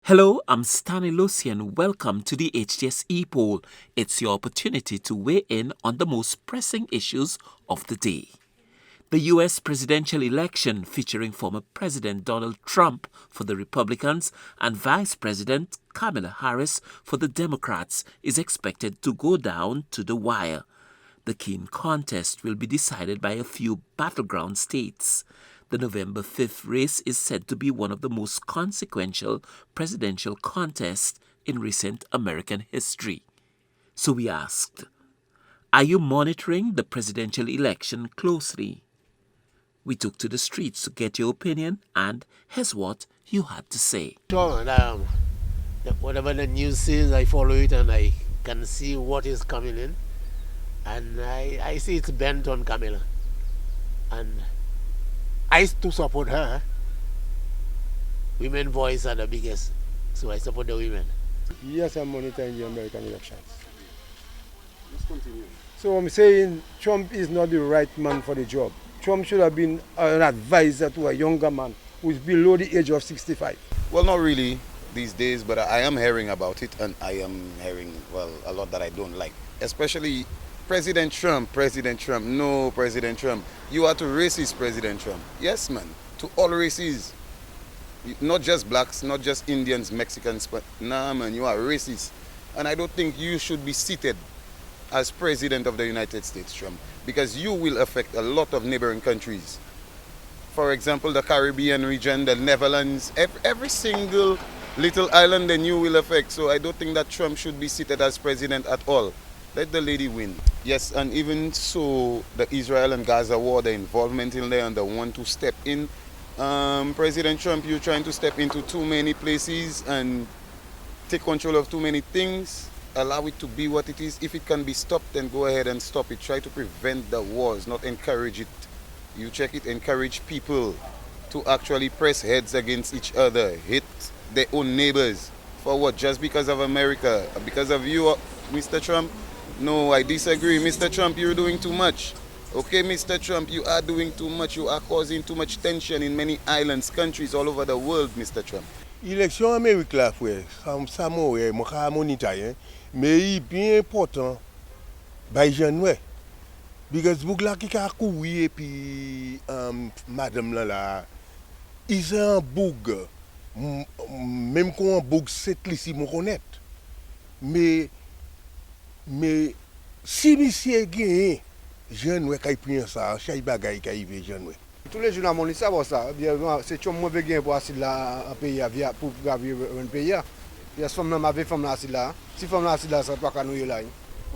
Hello, I'm Stanley Lucian. Welcome to the HTS Epoll. It's your opportunity to weigh in on the most pressing issues of the day. The U.S. presidential election featuring former President Donald Trump for the Republicans and Vice President Kamala Harris for the Democrats is expected to go down to the wire. The keen contest will be decided by a few battleground states. The November 5th race is said to be one of the most consequential presidential contests in recent American history. So we asked, are you monitoring the presidential election closely? We took to the streets to get your opinion, and here's what you had to say. Sure, and whatever the news says, I follow it and I can see what is coming in. And I see it's bent on Camilla. And I to support her. Women voice are the biggest, so I support the women. Yes, I'm monitoring the American elections. Let's continue. So I'm saying Trump is not the right man for the job. Trump should have been an advisor to a younger man who is below the age of 65. Well, not really these days, but I am hearing about it, and I am hearing, well, a lot that I don't like. Especially President Trump. No, President Trump. You are to racist, President Trump. Yes, man, to all races. Not just blacks, not just Indians, Mexicans, but nah, man, you are racist. And I don't think you should be seated as President of the United States, Trump, because you will affect a lot of neighboring countries. For example, the Caribbean region, the Netherlands, every single little island then you will affect. So I don't think that Trump should be seated as president at all. Let the lady win. Yes, and even so, the Israel and Gaza war, the involvement in there and the one to step in. President Trump, you're trying to step into too many places and take control of too many things. Allow it to be what it is. If it can be stopped, then go ahead and stop it. Try to prevent the wars, not encourage it. You check it, encourage people to actually press heads against each other, hit their own neighbors. For what? Just because of America? Because of you, Mr. Trump? No, I disagree. Mr. Trump, you're doing too much. Okay, Mr. Trump, you are doing too much. You are causing too much tension in many islands, countries all over the world, Mr. Trump. L'élection américaine là, frère, ça moi monitor, mais il est bien important, by January. Because vous là qui a couru et puis madame là, ils ont un bug, même quand un bug c'est ici mon connaître. Mais si monsieur gagne, January qui prend ça, chaque bagaille qui arrive January. Tous les jours, on sait ça. C'est comme moi qui pour assis là un pays pour gravir un pays. Il y a femme là, femme là assis là. Si femme là assis là, ça pas qu'à nous là.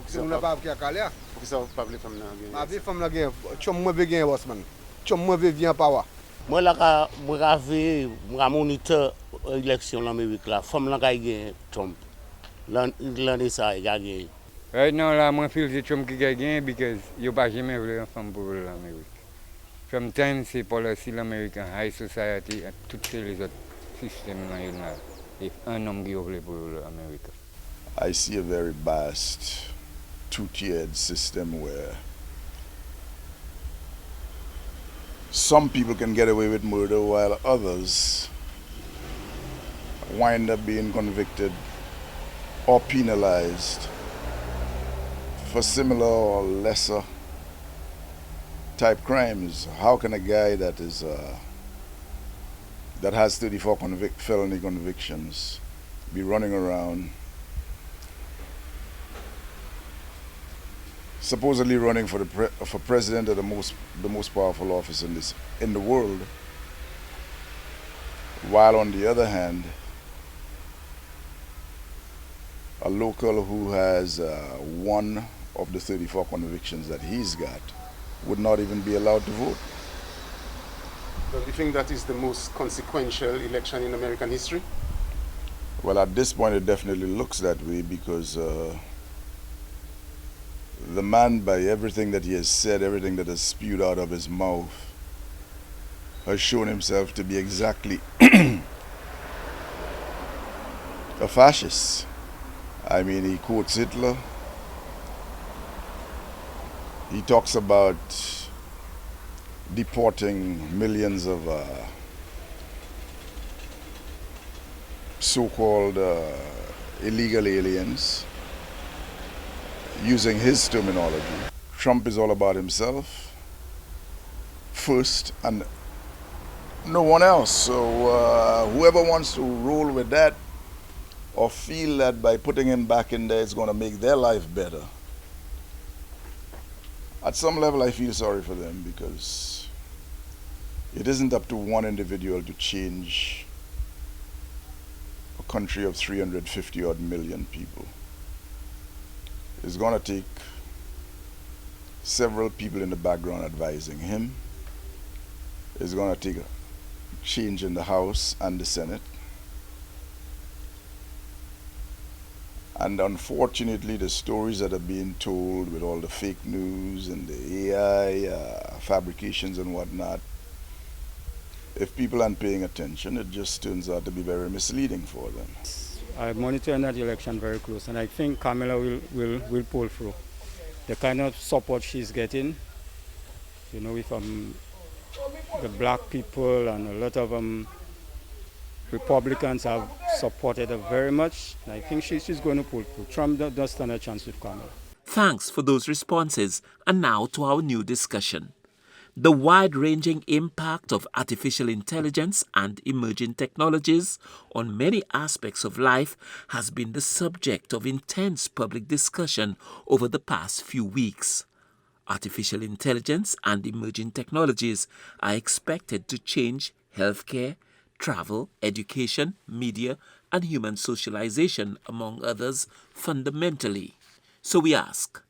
Si on n'a pas qui a calé. Pour ça, pas les femmes là. Ma vie femme là gagne. Chom moi gagne boss man. Chom moi vient pas. Moi là, moi moniteur l'élection en Amérique là. Femme là gagne Trump. L'année ça il gagne. Right now, I feel the Trump qui gagne because you pas jamais voulu une femme pour l'Amérique. From time, c'est policy l'American high society et tous les autres systèmes là. Et un homme qui voulait pour l'Amérique. I see a very biased, two-tiered system where some people can get away with murder while others wind up being convicted or penalized for similar or lesser type crimes. How can a guy that has 34 felony convictions be running around supposedly running for president of the most powerful office in the world, while on the other hand a local who has one of the 34 convictions that he's got would not even be allowed to vote. Don't you think that is the most consequential election in American history? Well, at this point it definitely looks that way because the man, by everything that he has said, everything that has spewed out of his mouth, has shown himself to be exactly a fascist. I mean, he quotes Hitler. He talks about deporting millions of so-called illegal aliens, using his terminology. Trump is all about himself first and no one else. So whoever wants to roll with that or feel that by putting him back in there it's going to make their life better, at some level I feel sorry for them, because it isn't up to one individual to change a country of 350 odd million people. It's going to take several people in the background advising him. It's going to take a change in the House and the Senate. And unfortunately, the stories that are being told with all the fake news and the AI fabrications and whatnot, if people aren't paying attention, it just turns out to be very misleading for them. I'm monitoring that election very close, and I think Kamala will pull through. The kind of support she's getting, you know, with the black people and a lot of Republicans have supported her very much. And I think she's going to pull through. Trump does stand a chance with Kamala. Thanks for those responses. And now to our new discussion. The wide-ranging impact of artificial intelligence and emerging technologies on many aspects of life has been the subject of intense public discussion over the past few weeks. Artificial intelligence and emerging technologies are expected to change healthcare, travel, education, media, and human socialization, among others, fundamentally. So we ask,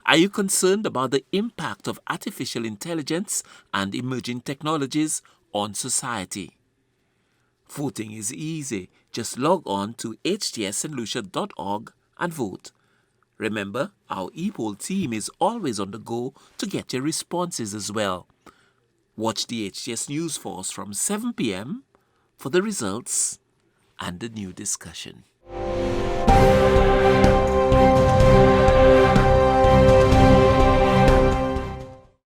are you concerned about the impact of artificial intelligence and emerging technologies on society? Voting is easy. Just log on to htsandlucia.org and vote. Remember, our Epoll team is always on the go to get your responses as well. Watch the HTS News Force from 7 p.m. for the results and the new discussion.